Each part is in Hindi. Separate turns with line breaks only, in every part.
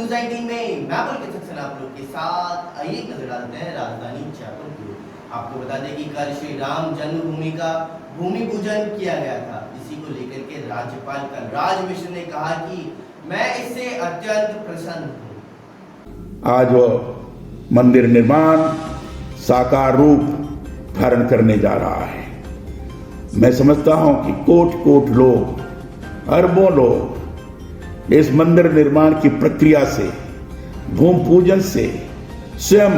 न्यूज 18 में मैं पुलकित सक्सेना आप लोग के साथ आइए एक नजर डालते हैं राजधानी जयपुर की। आपको बता दें कि कल श्री राम जन्मभूमि का भूमि पूजन किया गया था। इसी को लेकर के राज्यपाल कलराज मिश्र ने कहा कि मैं इससे अत्यंत प्रसन्न हूँ।
आज वो मंदिर निर्माण साकार रूप धारण करने जा रहा है। मैं समझता हूं कि कोट कोट लोग, अरबों लोग इस मंदिर निर्माण की प्रक्रिया से, भूमि पूजन से स्वयं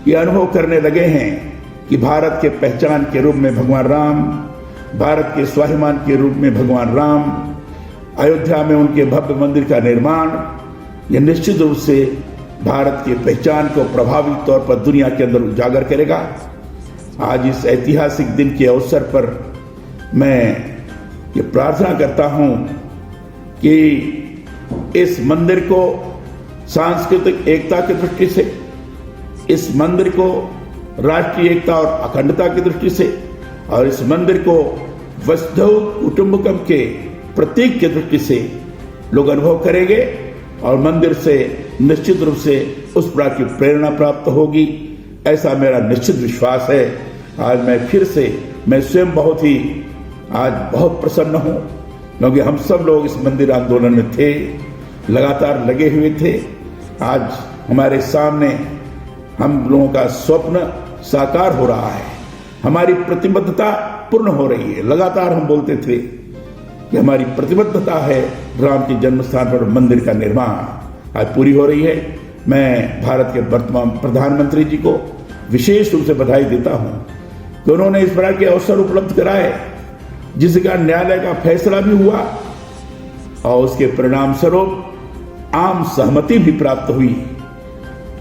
ये अनुभव करने लगे हैं कि भारत के पहचान के रूप में भगवान राम, भारत के स्वाभिमान के रूप में भगवान राम, अयोध्या में उनके भव्य मंदिर का निर्माण, यह निश्चित रूप से भारत की पहचान को प्रभावी तौर पर दुनिया के अंदर उजागर करेगा। आज इस ऐतिहासिक दिन के अवसर पर मैं ये प्रार्थना करता हूं कि इस मंदिर को सांस्कृतिक एकता की दृष्टि से, इस मंदिर को राष्ट्रीय एकता और अखंडता की दृष्टि से, और इस मंदिर को वसुधैव कुटुंबकम के प्रतीक की दृष्टि से लोग अनुभव करेंगे और मंदिर से निश्चित रूप से उस प्रकार की प्रेरणा प्राप्त होगी, ऐसा मेरा निश्चित विश्वास है। आज मैं स्वयं बहुत प्रसन्न हूं, क्योंकि हम सब लोग इस मंदिर आंदोलन में थे, लगातार लगे हुए थे। आज हमारे सामने हम लोगों का स्वप्न साकार हो रहा है, हमारी प्रतिबद्धता पूर्ण हो रही है। लगातार हम बोलते थे कि हमारी प्रतिबद्धता है राम के जन्म स्थान पर मंदिर का निर्माण, आज पूरी हो रही है। मैं भारत के वर्तमान प्रधानमंत्री जी को विशेष रूप से बधाई देता हूं कि उन्होंने इस प्रकार के अवसर उपलब्ध कराए, जिसका न्यायालय का फैसला भी हुआ और उसके परिणाम स्वरूप आम सहमति भी प्राप्त हुई।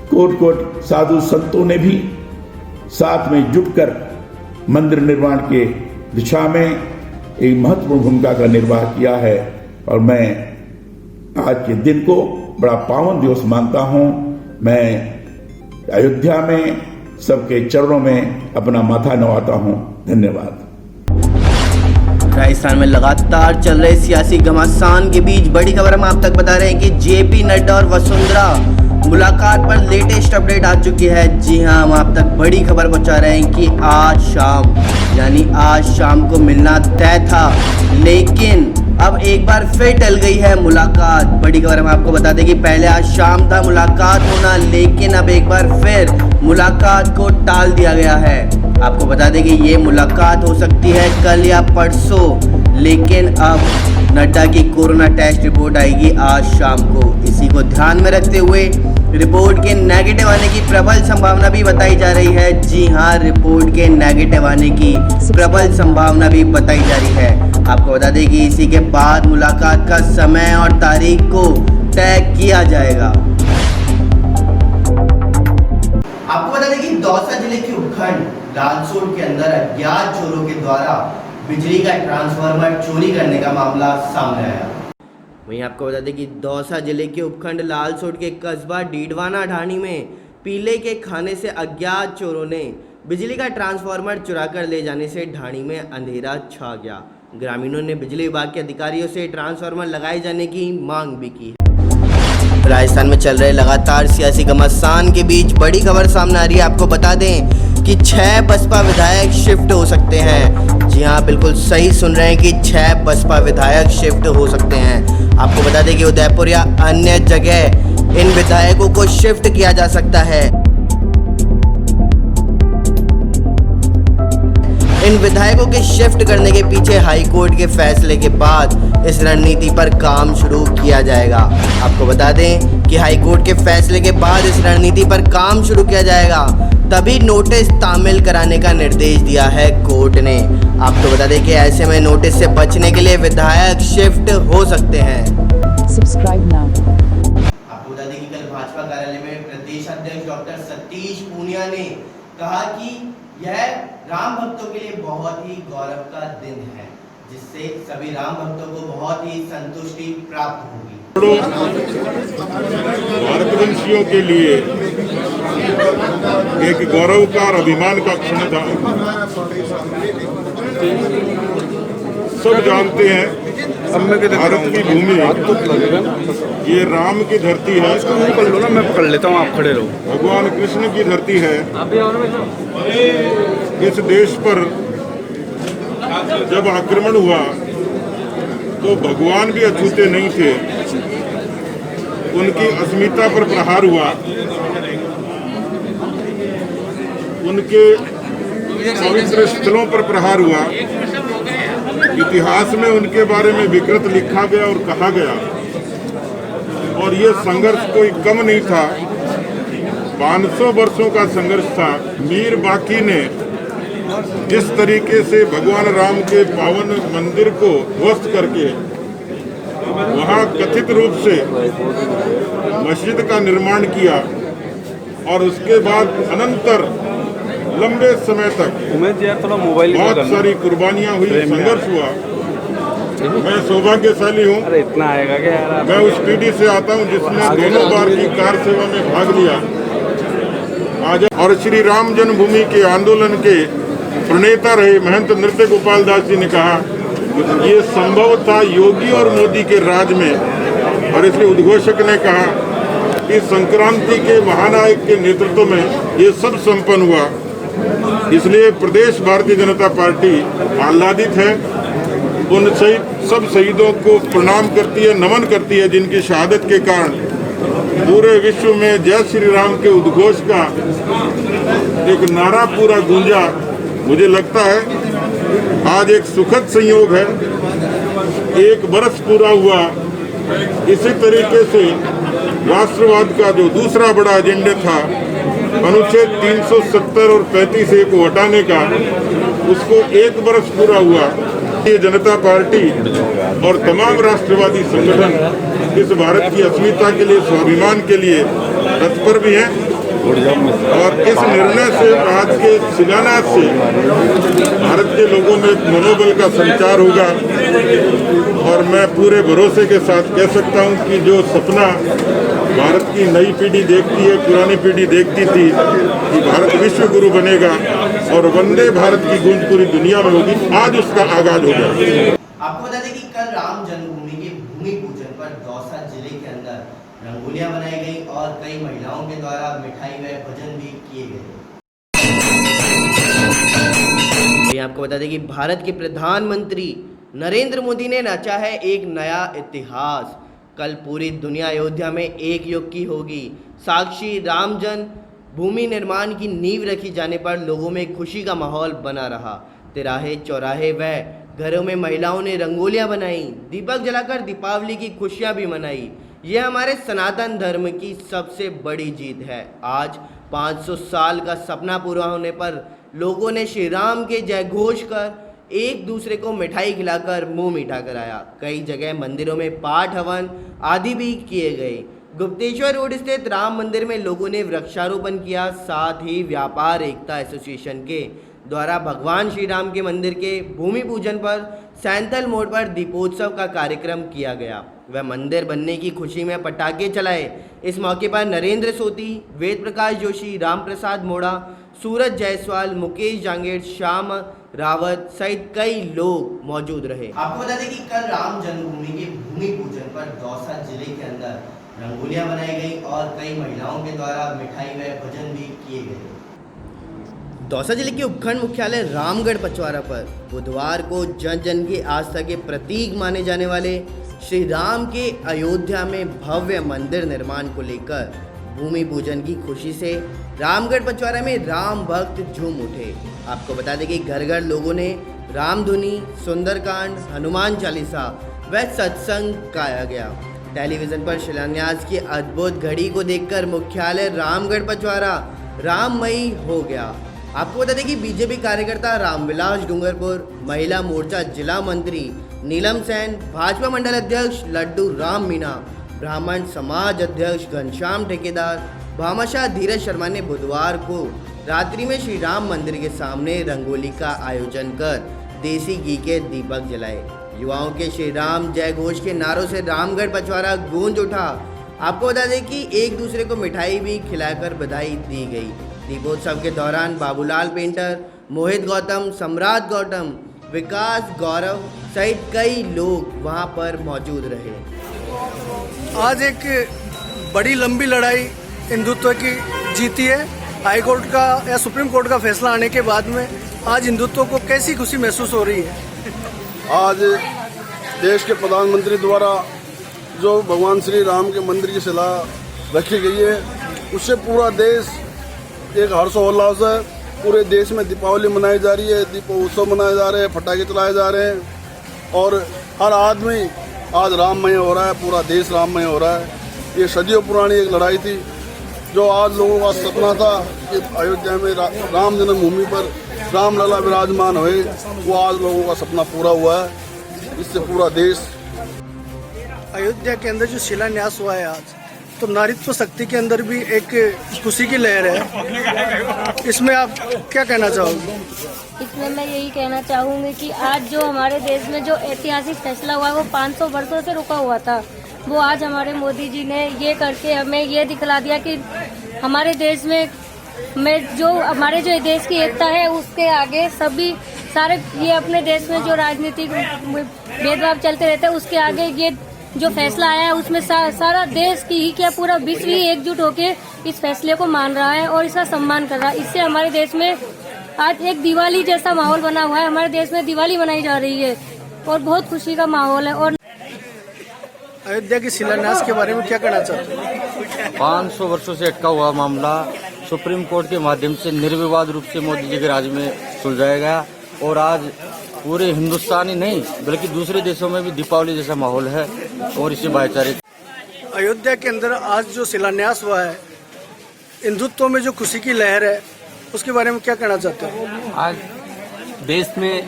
कोट कोट साधु संतों ने भी साथ में जुटकर मंदिर निर्माण के दिशा में एक महत्वपूर्ण भूमिका का निर्वाह किया है, और मैं आज के दिन को बड़ा पावन दिवस मानता हूं। मैं अयोध्या में सबके चरणों में अपना माथा नवाता हूं। धन्यवाद।
राजस्थान में लगातार चल रहे सियासी घमासान के बीच बड़ी खबर हम आप तक बता रहे हैं कि जेपी नड्डा और वसुंधरा मुलाकात पर लेटेस्ट अपडेट आ चुकी है। जी हां, हम आप तक बड़ी खबर पहुंचा रहे हैं कि आज शाम को मिलना तय था, लेकिन अब एक बार फिर टल गई है मुलाकात। बड़ी खबर हम आपको बता दें कि पहले आज शाम था मुलाकात होना, लेकिन अब एक बार फिर मुलाकात को टाल दिया गया है। आपको बता दें कि ये मुलाकात हो सकती है कल या परसों, लेकिन अब नड्डा की कोरोना टेस्ट रिपोर्ट आएगी आज शाम को। इसी को ध्यान में रखते हुए रिपोर्ट के नेगेटिव आने की प्रबल संभावना भी बताई जा रही है। जी हां, रिपोर्ट के नेगेटिव आने की प्रबल संभावना भी बताई जा रही है। आपको बता दें कि इसी के बाद मुलाकात का समय और तारीख को तय किया जाएगा। आपको बता दें कि दौसा जिले के उपखंड लालसोट के अंदर अज्ञात चोरों के द्वारा बिजली का ट्रांसफार्मर चोरी करने का मामला सामने आया। वहीं आपको बता दें कि दौसा जिले के उपखंड लालसोट के कस्बा डीडवाना ढाणी में पीले के खाने से अज्ञात चोरों ने बिजली का ट्रांसफार्मर चुरा कर ले जाने से ढाणी में अंधेरा छा गया। ग्रामीणों ने बिजली विभाग के अधिकारियों से ट्रांसफार्मर लगाए जाने की मांग भी की है। राजस्थान में चल रहे लगातार सियासी घमासान के बीच बड़ी खबर सामने आ रही है। आपको बता दें कि 6 बसपा विधायक शिफ्ट हो सकते हैं। जी हाँ, बिल्कुल सही सुन रहे हैं कि 6 बसपा विधायक शिफ्ट हो सकते हैं। आपको बता दें कि उदयपुर या अन्य जगह इन विधायकों को शिफ्ट किया जा सकता है। इन विधायकों के शिफ्ट करने के पीछे हाईकोर्ट के फैसले के बाद इस रणनीति पर काम शुरू किया जाएगा। आपको बता दें कि हाईकोर्ट के फैसले के बाद इस रणनीति पर काम शुरू किया जाएगा, तभी नोटिस तामील कराने का निर्देश दिया है कोर्ट ने। आपको बता दें कि ऐसे में नोटिस से बचने के लिए विधायक शिफ्ट हो सकते हैं।
Subscribe now.
आपको बता दें कि कल भाजपा कार्यालय में प्रदेश अध्यक्ष डॉक्टर सतीश पूनिया ने कहा कि यह राम भक्तों के लिए बहुत ही गौरव का दिन है, जिससे सभी राम भक्तों को बहुत ही संतुष्टि प्राप्त होगी।
भारतवंशियों के लिए एक गौरव का और अभिमान का क्षण था सब जानते हैं भारत की भूमि ये राम की धरती है,
कर लो ना, मैं पकड़ लेता हूँ, आप खड़े रहो।
भगवान कृष्ण की धरती है। इस देश पर जब आक्रमण हुआ तो भगवान भी अछूते नहीं थे, उनकी अस्मिता पर प्रहार हुआ, उनके पवित्र स्थलों पर प्रहार हुआ। इतिहास में उनके बारे में विकृत लिखा गया और कहा गया, और ये संघर्ष कोई कम नहीं था। 500 वर्षों का संघर्ष था। मीर बाकी ने जिस तरीके से भगवान राम के पावन मंदिर को ध्वस्त करके वहाँ कथित रूप से मस्जिद का निर्माण किया, और उसके बाद अनंतर लंबे समय तक बहुत सारी कुर्बानियां हुई, संघर्ष हुआ। मैं सौभाग्यशाली हूँ,
अरे इतना आएगा क्या यार?
मैं उस पीढ़ी से आता हूँ जिसने दोनों बार की कार सेवा में भाग लिया। आज और श्री राम जन्मभूमि के आंदोलन के प्रणेता रहे महंत नृत्य गोपाल दास जी ने कहा ये संभव था योगी और मोदी के राज में, और इसलिए उद्घोषक ने कहा कि संक्रांति के महानायक के नेतृत्व में ये सब संपन्न हुआ। इसलिए प्रदेश भारतीय जनता पार्टी आह्लादित है, उन सब शहीदों को प्रणाम करती है, नमन करती है, जिनकी शहादत के कारण पूरे विश्व में जय श्री राम के उद्घोष का एक नारा पूरा गूंजा। मुझे लगता है आज एक सुखद संयोग है, 1 बरस पूरा हुआ। इसी तरीके से राष्ट्रवाद का जो दूसरा बड़ा एजेंडा था, अनुच्छेद 370 और 35A को हटाने का, उसको 1 बरस पूरा हुआ। ये जनता पार्टी और तमाम राष्ट्रवादी संगठन इस भारत की अस्मिता के लिए, स्वाभिमान के लिए तत्पर भी हैं, और इस निर्णय से, आज के शिलान्यास से भारत के लोगों में एक मनोबल का संचार होगा। और मैं पूरे भरोसे के साथ कह सकता हूं कि जो सपना भारत की नई पीढ़ी देखती है, पुरानी पीढ़ी देखती थी कि भारत विश्व गुरु बनेगा और वंदे भारत की गूंज पूरी दुनिया में होगी, आज उसका आगाज हो गया।
आपको बता दें कि कल राम जन्मभूमि के भूमि पूजन पर दौसा जिले के अंदर रंगोलियां बनाई गई और कई महिलाओं के द्वारा मिठाई व भजन भी किए गए। आपको बता दें कि भारत के प्रधानमंत्री नरेंद्र मोदी ने रचा है एक नया इतिहास। कल पूरी दुनिया अयोध्या में एक युग की होगी। साक्षी राम जन्म भूमि निर्माण की नींव रखी जाने पर लोगों में खुशी का माहौल बना रहा। तिराहे चौराहे व घरों में महिलाओं ने रंगोलियां बनाई, दीपक जलाकर दीपावली की खुशियां भी मनाई। यह हमारे सनातन धर्म की सबसे बड़ी जीत है। आज 500 साल का सपना पूरा होने पर लोगों ने श्री राम के जय घोष कर एक दूसरे को मिठाई खिलाकर मुंह मीठा कराया। कई जगह मंदिरों में पाठ हवन आदि भी किए गए। गुप्तेश्वर रोड स्थित राम मंदिर में लोगों ने वृक्षारोपण किया। साथ ही व्यापार एकता एसोसिएशन के द्वारा भगवान श्री राम के मंदिर के भूमि पूजन पर सैंथल मोड़ पर दीपोत्सव का कार्यक्रम किया गया। वह मंदिर बनने की खुशी में पटाखे चलाए। इस मौके पर नरेंद्र सोती, वेद प्रकाश जोशी, राम प्रसाद मोड़ा, सूरज जायसवाल, मुकेश जांगेड़, श्याम रावत सहित कई लोग मौजूद रहे। आपको बता दें कि कल राम जन्मभूमि के भूमि पूजन पर दौसा जिले के अंदर रंगोलियां बनाई गई और कई महिलाओं के द्वारा मिठाई व भजन भी किए गए। दौसा जिले के उपखंड मुख्यालय रामगढ़ पचवारा पर बुधवार को जन जन की आस्था के प्रतीक माने जाने वाले श्री राम के अयोध्या में भव्य मंदिर निर्माण को लेकर भूमि पूजन की खुशी से रामगढ़ पचवारा में राम भक्त झूम उठे। आपको बता दें कि घर घर लोगों ने रामधुनी, सुंदरकांड, हनुमान चालीसा व सत्संग गाया गया। टेलीविजन पर शिलान्यास की अद्भुत घड़ी को देखकर मुख्यालय रामगढ़ पचवारा राममयी हो गया। आपको बता दें कि बीजेपी कार्यकर्ता रामविलास डूंगरपुर, महिला मोर्चा जिला मंत्री नीलम सेन, भाजपा मंडल अध्यक्ष लड्डू राम मीना, ब्राह्मण समाज अध्यक्ष घनश्याम ठेकेदार, भामाशाह धीरज शर्मा ने बुधवार को रात्रि में श्री राम मंदिर के सामने रंगोली का आयोजन कर देसी घी के दीपक जलाए। युवाओं के श्री राम जय घोष के नारों से रामगढ़ पचवारा गूंज उठा। आपको बता दें कि एक दूसरे को मिठाई भी खिलाकर बधाई दी गई। दीपोत्सव के दौरान बाबूलाल पेंटर, मोहित गौतम, सम्राट गौतम, विकास गौरव, सहित कई लोग वहां पर मौजूद रहे।
आज एक बड़ी लंबी लड़ाई हिंदुत्व की जीती है। हाई कोर्ट का या सुप्रीम कोर्ट का फैसला आने के बाद में आज हिंदुत्व को कैसी खुशी महसूस हो रही है?
आज देश के प्रधानमंत्री द्वारा जो भगवान श्री राम के मंदिर की सलाह रखी गई है, उससे पूरा देश एक हर्षोल्लास है। पूरे देश में दीपावली मनाई जा रही है, दीपोत्सव मनाए जा रहे हैं, पटाखे चलाए जा रहे हैं और हर आदमी आज राममय हो रहा है, पूरा देश राममय हो रहा है। ये सदियों पुरानी एक लड़ाई थी जो आज लोगों का सपना था कि अयोध्या में राम जन्मभूमि पर रामलला विराजमान हुए, वो आज लोगों का सपना पूरा हुआ है। इससे पूरा देश
अयोध्या के अंदर जो शिलान्यास हुआ है आज, तो नारीत्व शक्ति के अंदर भी एक खुशी की लहर है। इसमें आप क्या कहना चाहोगे?
इसमें मैं यही कहना चाहूँगी कि आज जो हमारे देश में जो ऐतिहासिक फैसला हुआ है वो 500 वर्षों से रुका हुआ था, वो आज हमारे मोदी जी ने ये करके हमें ये दिखला दिया कि हमारे देश में जो हमारे जो देश की एकता है उसके आगे सभी सारे ये अपने देश में जो राजनीतिक भेदभाव चलते रहते हैं उसके आगे ये जो फैसला आया है उसमें सारा देश की ही क्या पूरा विश्व ही एकजुट होकर इस फैसले को मान रहा है और इसका सम्मान कर रहा है। इससे हमारे देश में आज एक दिवाली जैसा माहौल बना हुआ है। हमारे देश में दिवाली मनाई जा रही है और बहुत खुशी का माहौल है। और
अयोध्या के शिलान्यास के बारे में क्या कहना चाहते हैं?
500 वर्षों से अटका हुआ मामला सुप्रीम कोर्ट के माध्यम से निर्विवाद रूप से मोदी जी के राज में सुलझाया गया और आज पूरे हिंदुस्तान ही नहीं बल्कि दूसरे देशों में भी दीपावली जैसा माहौल है और इसे भाईचारे।
अयोध्या के अंदर आज जो शिलान्यास हुआ है, हिंदुत्व में जो खुशी की लहर है, उसके बारे में क्या कहना चाहते हैं?
आज देश में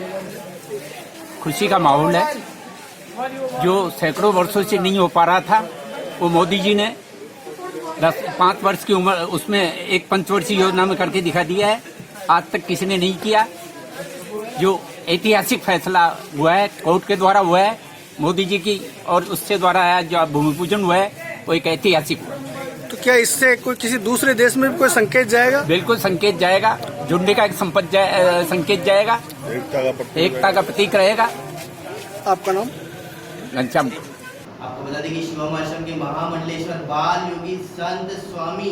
खुशी का माहौल है। जो सैकड़ों वर्षों से नहीं हो पा रहा था वो मोदी जी ने 5 वर्ष की उम्र उसमें एक पंचवर्षीय योजना में करके दिखा दिया है। आज तक किसी ने नहीं किया। जो ऐतिहासिक फैसला हुआ है कोर्ट के द्वारा हुआ है मोदी जी की और उससे द्वारा आज जो भूमि पूजन हुआ है वो एक ऐतिहासिक हुआ है।
तो क्या इससे कोई किसी दूसरे देश में भी कोई संकेत जाएगा?
बिल्कुल संकेत जाएगा, जुड़ने का एक संकेत जाएगा, एकता का प्रतीक रहेगा।
आपका नाम?
घनश्याम।
आपको बता दें कि शिवम आश्रम के महामंडलेश्वर बाल योगी संत स्वामी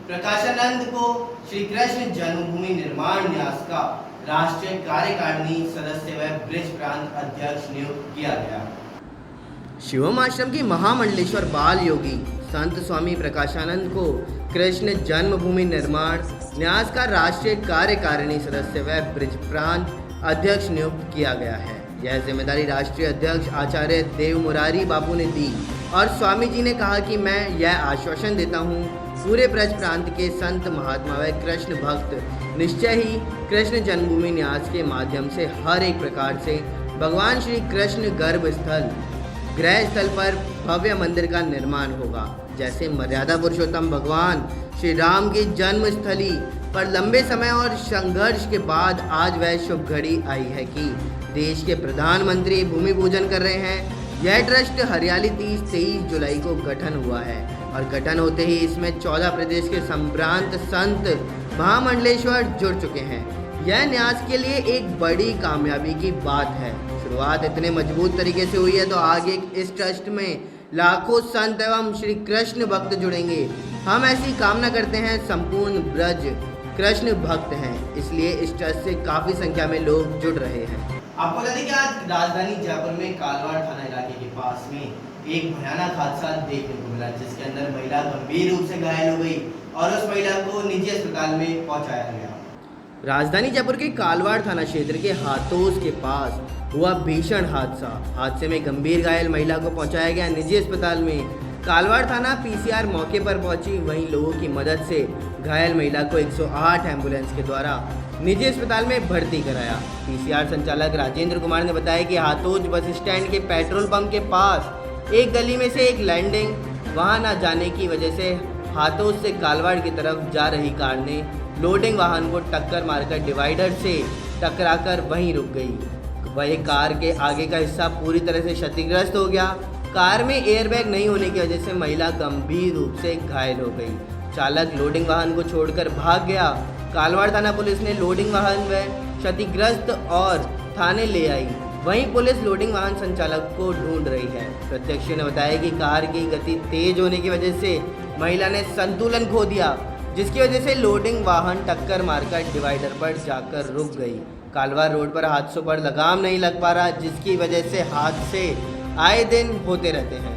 प्रकाशानंद को श्री कृष्ण जन्मभूमि निर्माण न्यास का राष्ट्रीय कार्यकारिणी सदस्य व ब्रिज प्रांत अध्यक्ष नियुक्त किया गया। शिवम आश्रम के महामंडलेश्वर बाल योगी संत स्वामी प्रकाशानंद को कृष्ण जन्मभूमि निर्माण न्यास का राष्ट्रीय कार्यकारिणी सदस्य व ब्रिज प्रांत अध्यक्ष नियुक्त किया गया है। यह जिम्मेदारी राष्ट्रीय अध्यक्ष आचार्य देव मुरारी बापू ने दी और स्वामी जी ने कहा कि मैं यह आश्वासन देता हूँ पूरे ब्रज प्रांत के संत महात्मा व कृष्ण भक्त निश्चय ही कृष्ण जन्मभूमि न्यास के माध्यम से हर एक प्रकार से भगवान श्री कृष्ण गर्भ स्थल गृह स्थल पर भव्य मंदिर का निर्माण होगा। जैसे मर्यादा पुरुषोत्तम भगवान श्री राम की जन्मस्थली पर लंबे समय और संघर्ष के बाद आज वह शुभ घड़ी आई है कि देश के प्रधानमंत्री भूमि पूजन कर रहे हैं। यह ट्रस्ट हरियाली 23 जुलाई को गठन हुआ है और गठन होते ही इसमें 14 प्रदेश के संभ्रांत संत महामंडलेश्वर जुड़ चुके हैं। यह न्यास के लिए एक बड़ी कामयाबी की बात है। शुरुआत इतने मजबूत तरीके से हुई है तो आगे इस ट्रस्ट में लाखों संत एवं श्री कृष्ण भक्त जुड़ेंगे। हम ऐसी कामना करते हैं। संपूर्ण ब्रज कृष्ण भक्त हैं, इसलिए इस ट्रस्ट से काफ़ी संख्या में लोग जुड़ रहे हैं। आपको बता दें कि आज राजधानी जयपुर में कालवाड़ थाना इलाके के पास में एक भयानक हादसा देखने को मिला, जिसके अंदर महिला गंभीर रूप से घायल हो गई और उस महिला को निजी अस्पताल में पहुंचाया गया। राजधानी जयपुर के कालवाड़ थाना क्षेत्र के हाथोस के पास हुआ भीषण हादसे में गंभीर घायल महिला को पहुंचाया गया निजी अस्पताल में। कालवाड़ थाना पीसीआर मौके पर पहुंची, वहीं लोगों की मदद से घायल महिला को 108 एम्बुलेंस के द्वारा निजी अस्पताल में भर्ती कराया। पीसीआर संचालक राजेंद्र कुमार ने बताया कि हाथोस बस स्टैंड के पेट्रोल पंप के पास एक गली में से एक लैंडिंग वहां न जाने की वजह से हाथोस से कालवाड़ की तरफ जा रही कार ने लोडिंग वाहन को टक्कर मारकर डिवाइडर से टकराकर वहीं रुक गई। वही कार के आगे का हिस्सा पूरी तरह से क्षतिग्रस्त हो गया। कार में एयरबैग नहीं होने की वजह से महिला गंभीर रूप से घायल हो गई। चालक लोडिंग वाहन को छोड़कर भाग गया। कालवाड़ थाना पुलिस ने लोडिंग वाहन व क्षतिग्रस्त और थाने ले आई। वहीं पुलिस लोडिंग वाहन संचालक को ढूंढ रही है। प्रत्यक्षियों ने बताया कि कार की गति तेज होने की वजह से महिला ने संतुलन खो दिया, जिसकी वजह से लोडिंग वाहन टक्कर मारकर डिवाइडर पर जाकर रुक गई। कालवा रोड पर हादसों पर लगाम नहीं लग पा रहा, जिसकी वजह से हादसे आए दिन होते रहते हैं।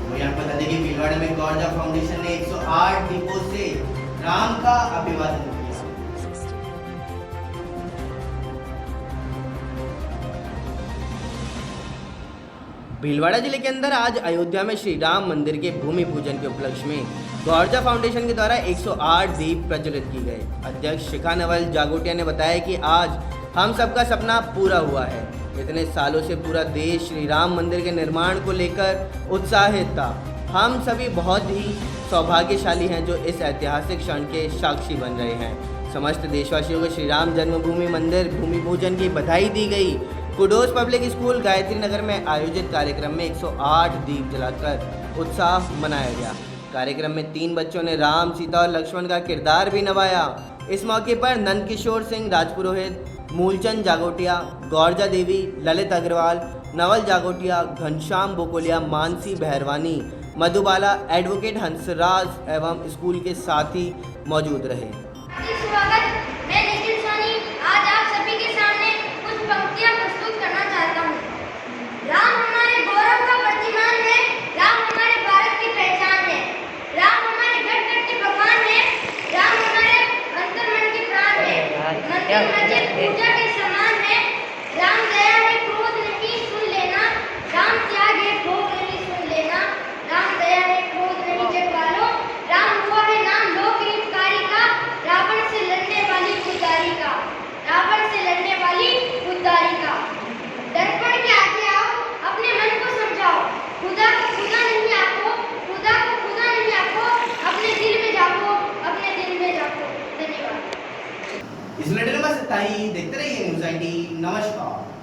वहीं आपको बता दें कि भीलवाड़ा में गौरजा फाउंडेशन ने 108 दीपों से राम का अभिवादन किया। भीलवाड़ा जिले के अंदर आज अयोध्या में श्री राम मंदिर के भूमि पूजन के उपलक्ष्य में गौरजा फाउंडेशन के द्वारा 108 दीप प्रज्वलित किए गए। अध्यक्ष शिखा नवल जागोटिया ने बताया कि आज हम सबका सपना पूरा हुआ है। इतने सालों से पूरा देश श्री राम मंदिर के निर्माण को लेकर उत्साहित था। हम सभी बहुत ही सौभाग्यशाली हैं जो इस ऐतिहासिक क्षण के साक्षी बन रहे हैं। समस्त देशवासियों को श्री राम जन्मभूमि मंदिर भूमि पूजन की बधाई दी गई। Kudos public school Gayatri Nagar में आयोजित कार्यक्रम में 108 दीप जलाकर उत्साह मनाया गया। कार्यक्रम में 3 बच्चों ने राम, सीता और लक्ष्मण का किरदार भी निभाया। इस मौके पर नंदकिशोर सिंह राजपुरोहित, मूलचंद जागोटिया, गौरजा देवी, ललित अग्रवाल, नवल जागोटिया, घनश्याम बोकोलिया, मानसी बहरवानी, मधुबाला, एडवोकेट हंसराज एवं स्कूल के साथी मौजूद रहे।
मैं निखिल सोनी आज आप सभी के सामने कुछ पंक्तियां प्रस्तुत करना चाहता हूँ। राम हमारे गौरव का प्रतिमान है, राम हमारे भारत की पहचान है, राम हमारे घर घर के भगवान है, राम हमारे अंतर मन के प्राण है, मंदिर मस्जिद पूजा के समान है, राम दया है क्रोध नहीं सुन लेना, राम त्याग है भोग नहीं सुन लेना, राम दया है क्रोध नहीं जग वालों, राम हुआ है नाम लोक हितकारी का, रावण से लड़ने वाली खुददारी का, रावण से लड़ने वाली खुददारी का। दर्पण के आगे आओ, अपने मन को समझाओ, खुदा को खुदा नहीं आंको, खुदा को खुदा नहीं आंको, अपने दिल में झांको, अपने दिल में झांको। धन्यवाद।
इस बुलेटिन में बस इतना ही। देखते रहिए न्यूज़ 18। नमस्कार।